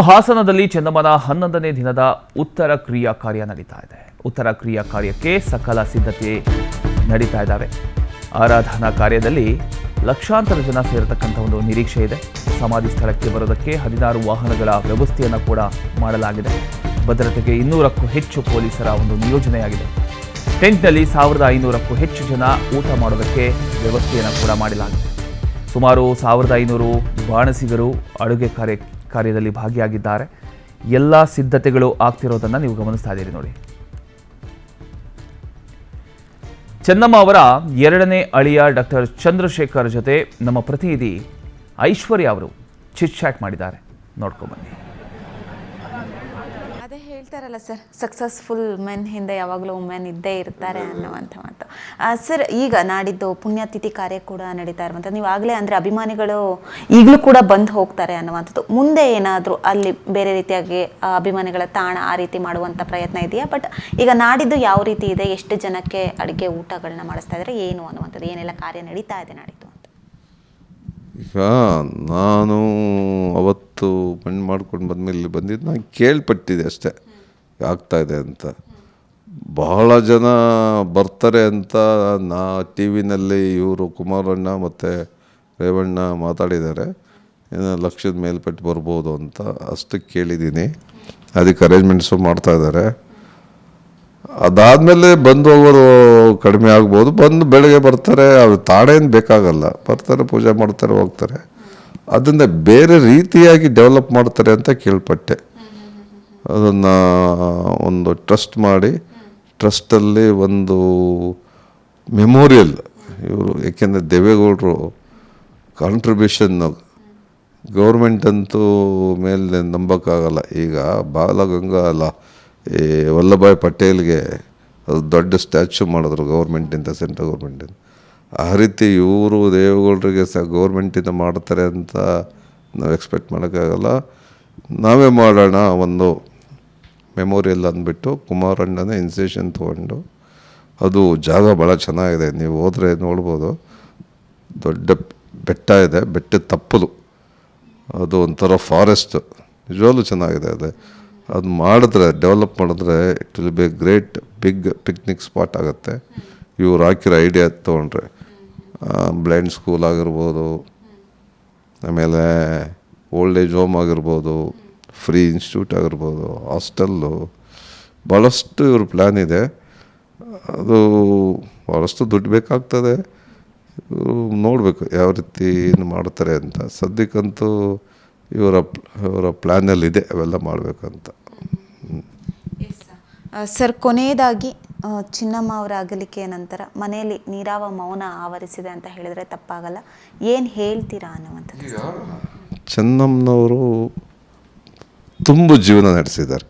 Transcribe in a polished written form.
ಹಾಸನದಲ್ಲಿ ಚಂದಮಾನ 11ನೇ ದಿನದ ಉತ್ತರ ಕ್ರಿಯಾ ಕಾರ್ಯ ನಡೀತಾ ಇದೆ. ಉತ್ತರ ಕ್ರಿಯಾ ಕಾರ್ಯಕ್ಕೆ ಸಕಲ ಸಿದ್ಧತೆ ನಡೀತಾ ಇದ್ದಾವೆ. ಆರಾಧನಾ ಕಾರ್ಯದಲ್ಲಿ ಲಕ್ಷಾಂತರ ಜನ ಸೇರತಕ್ಕಂಥ ಒಂದು ನಿರೀಕ್ಷೆ ಇದೆ. ಸಮಾಧಿ ಸ್ಥಳಕ್ಕೆ ಬರೋದಕ್ಕೆ 16 ವಾಹನಗಳ ವ್ಯವಸ್ಥೆಯನ್ನು ಕೂಡ ಮಾಡಲಾಗಿದೆ. ಭದ್ರತೆಗೆ 200ಕ್ಕೂ ಹೆಚ್ಚು ಪೊಲೀಸರ ಒಂದು ನಿಯೋಜನೆಯಾಗಿದೆ. ಟೆಂಟ್ನಲ್ಲಿ 1500ಕ್ಕೂ ಹೆಚ್ಚು ಜನ ಊಟ ಮಾಡೋದಕ್ಕೆ ವ್ಯವಸ್ಥೆಯನ್ನು ಕೂಡ ಮಾಡಲಾಗಿದೆ. ಸುಮಾರು 1500 ಬಾಣಸಿಗರು ಅಡುಗೆ ಕಾರ್ಯದಲ್ಲಿ ಭಾಗಿಯಾಗಿದ್ದಾರೆ. ಎಲ್ಲ ಸಿದ್ಧತೆಗಳು ಆಗ್ತಿರೋದನ್ನು ನೀವು ಗಮನಿಸ್ತಾ ಇದ್ದೀರಿ ನೋಡಿ. ಚೆನ್ನಮ್ಮ ಅವರ 2ನೇ ಅಳಿಯ ಡಾಕ್ಟರ್ ಚಂದ್ರಶೇಖರ್ ಜೊತೆ ನಮ್ಮ ಪ್ರತಿನಿಧಿ ಐಶ್ವರ್ಯ ಅವರು ಚಿಟ್ ಚಾಟ್ ಮಾಡಿದ್ದಾರೆ. ನೋಡ್ಕೊಂಬನ್ನಿ. ಅದೇ ಹೇಳ್ತಾರಲ್ಲ ಸರ್, ಸಕ್ಸಸ್ಫುಲ್ ಮೆನ್ ಹಿಂದೆ ಯಾವಾಗಲೂ ವುಮೆನ್ ಇದ್ದೇ ಇರ್ತಾರೆ ಅನ್ನುವಂಥ ಮಾತು. ಸರ್, ಈಗ ನಾಡಿದ್ದು ಪುಣ್ಯತಿಥಿ ಕಾರ್ಯ ಕೂಡ ನಡೀತಾ ಇರುವಂಥದ್ದು. ನೀವು ಆಗಲೇ ಅಂದರೆ ಅಭಿಮಾನಿಗಳು ಈಗಲೂ ಕೂಡ ಬಂದು ಹೋಗ್ತಾರೆ ಅನ್ನುವಂಥದ್ದು. ಮುಂದೆ ಏನಾದರೂ ಅಲ್ಲಿ ಬೇರೆ ರೀತಿಯಾಗಿ ಅಭಿಮಾನಿಗಳ ತಾಣ ಆ ರೀತಿ ಮಾಡುವಂಥ ಪ್ರಯತ್ನ ಇದೆಯಾ? ಬಟ್ ಈಗ ನಾಡಿದ್ದು ಯಾವ ರೀತಿ ಇದೆ, ಎಷ್ಟು ಜನಕ್ಕೆ ಅಡುಗೆ ಊಟಗಳನ್ನ ಮಾಡಿಸ್ತಾ ಇದ್ದಾರೆ, ಏನು ಅನ್ನುವಂಥದ್ದು, ಏನೆಲ್ಲ ಕಾರ್ಯ ನಡೀತಾ ಇದೆ ನಾಡಿದ್ದು ಅಂತ? ಈಗ ನಾನು ಅವತ್ತು ಮಣ್ಣು ಮಾಡ್ಕೊಂಡು ಬಂದಮೇಲೆ ಇಲ್ಲಿ ಬಂದಿದ್ದು ನಾನು ಕೇಳ್ಪಟ್ಟಿದ್ದೆ ಅಷ್ಟೇ ಆಗ್ತಾಯಿದೆ ಅಂತ. ಬಹಳ ಜನ ಬರ್ತಾರೆ ಅಂತ ಟಿ ವಿನಲ್ಲಿ ಇವರು ಕುಮಾರಣ್ಣ ಮತ್ತು ರೇವಣ್ಣ ಮಾತಾಡಿದ್ದಾರೆ. ಏನೋ ಲಕ್ಷದ ಮೇಲ್ಪಟ್ಟು ಬರ್ಬೋದು ಅಂತ ಅಷ್ಟಕ್ಕೆ ಕೇಳಿದ್ದೀನಿ. ಅದಕ್ಕೆ ಅರೇಂಜ್ಮೆಂಟ್ಸು ಮಾಡ್ತಾಯಿದ್ದಾರೆ. ಅದಾದಮೇಲೆ ಬಂದು ಹೋಗೋರು ಕಡಿಮೆ ಆಗ್ಬೋದು. ಬಂದು ಬೆಳಗ್ಗೆ ಬರ್ತಾರೆ, ಅವ್ರು ತಾಡೇನು ಬೇಕಾಗಲ್ಲ, ಬರ್ತಾರೆ, ಪೂಜೆ ಮಾಡ್ತಾರೆ, ಹೋಗ್ತಾರೆ. ಅದನ್ನು ಬೇರೆ ರೀತಿಯಾಗಿ ಡೆವಲಪ್ ಮಾಡ್ತಾರೆ ಅಂತ ಕೇಳ್ಪಟ್ಟೆ. ಅದನ್ನು ಒಂದು ಟ್ರಸ್ಟ್ ಮಾಡಿ, ಟ್ರಸ್ಟಲ್ಲಿ ಒಂದು ಮೆಮೋರಿಯಲ್ ಇವರು, ಏಕೆಂದರೆ ದೇವೇಗೌಡರು ಕಾಂಟ್ರಿಬ್ಯೂಷನ್ನು ಗೌರ್ಮೆಂಟಂತೂ ಮೇಲೆ ನಂಬೋಕ್ಕಾಗಲ್ಲ. ಈಗ ಬಾಲಗಂಗಾ ಅಲ್ಲ, ಈ ವಲ್ಲಭಾಯ್ ಪಟೇಲ್ಗೆ ಅದು ದೊಡ್ಡ ಸ್ಟ್ಯಾಚ್ಯೂ ಮಾಡಿದ್ರು ಗೌರ್ಮೆಂಟಿಂದ, ಸೆಂಟ್ರಲ್ ಗೌರ್ಮೆಂಟಿಂದ. ಆ ರೀತಿ ಇವರು ದೇವೇಗೌಡರಿಗೆ ಗೌರ್ಮೆಂಟಿಂದ ಮಾಡ್ತಾರೆ ಅಂತ ನಾವು ಎಕ್ಸ್ಪೆಕ್ಟ್ ಮಾಡೋಕ್ಕಾಗಲ್ಲ. ನಾವೇ ಮಾಡೋಣ ಒಂದು ಮೆಮೋರಿಯಲ್ ಅಂದ್ಬಿಟ್ಟು ಕುಮಾರಣ್ಣನೇ ಇನ್ಸಿಷನ್ ತೊಗೊಂಡು, ಅದು ಜಾಗ ಭಾಳ ಚೆನ್ನಾಗಿದೆ, ನೀವು ಹೋದರೆ ನೋಡ್ಬೋದು. ದೊಡ್ಡ ಬೆಟ್ಟ ಇದೆ, ಬೆಟ್ಟದ ತಪ್ಪಲು, ಅದು ಒಂಥರ ಫಾರೆಸ್ಟ್, ನಿಜವಾಗ್ಲೂ ಚೆನ್ನಾಗಿದೆ. ಅದು ಮಾಡಿದ್ರೆ, ಡೆವಲಪ್ ಮಾಡಿದ್ರೆ it will be great big picnic spot ಆಗುತ್ತೆ. ಇವ್ರು ಹಾಕಿರೋ ಐಡಿಯಾ ತೊಗೊಂಡ್ರೆ ಬ್ಲೈಂಡ್ ಸ್ಕೂಲ್ ಆಗಿರ್ಬೋದು, ಆಮೇಲೆ ಓಲ್ಡ್ ಏಜ್ ಹೋಮ್ ಆಗಿರ್ಬೋದು, ಫ್ರೀ ಇನ್ಸ್ಟಿಟ್ಯೂಟ್ ಆಗಿರ್ಬೋದು, ಹಾಸ್ಟೆಲ್ಲು, ಭಾಳಷ್ಟು ಇವ್ರ ಪ್ಲ್ಯಾನ್ ಇದೆ. ಅದು ಭಾಳಷ್ಟು ದುಡ್ಡು ಬೇಕಾಗ್ತದೆ. ನೋಡಬೇಕು ಯಾವ ರೀತಿ ಏನು ಮಾಡ್ತಾರೆ ಅಂತ. ಸದ್ಯಕ್ಕಂತೂ ಇವರ ಪ್ಲ್ಯಾನಲ್ಲಿದೆ ಅವೆಲ್ಲ ಮಾಡಬೇಕಂತ. ಸರ್, ಕೊನೆಯದಾಗಿ ಚಿನ್ನಮ್ಮ ಅವರ ಅಗಲಿಕೆಯ ನಂತರ ಮನೆಯಲ್ಲಿ ನೀರಾವ ಮೌನ ಆವರಿಸಿದೆ ಅಂತ ಹೇಳಿದರೆ ತಪ್ಪಾಗಲ್ಲ. ಏನು ಹೇಳ್ತೀರಾ ಅನ್ನುವಂಥದ್ದು? ಚೆನ್ನಮ್ಮನವರು ತುಂಬ ಜೀವನ ನಡೆಸಿದ್ದಾರೆ.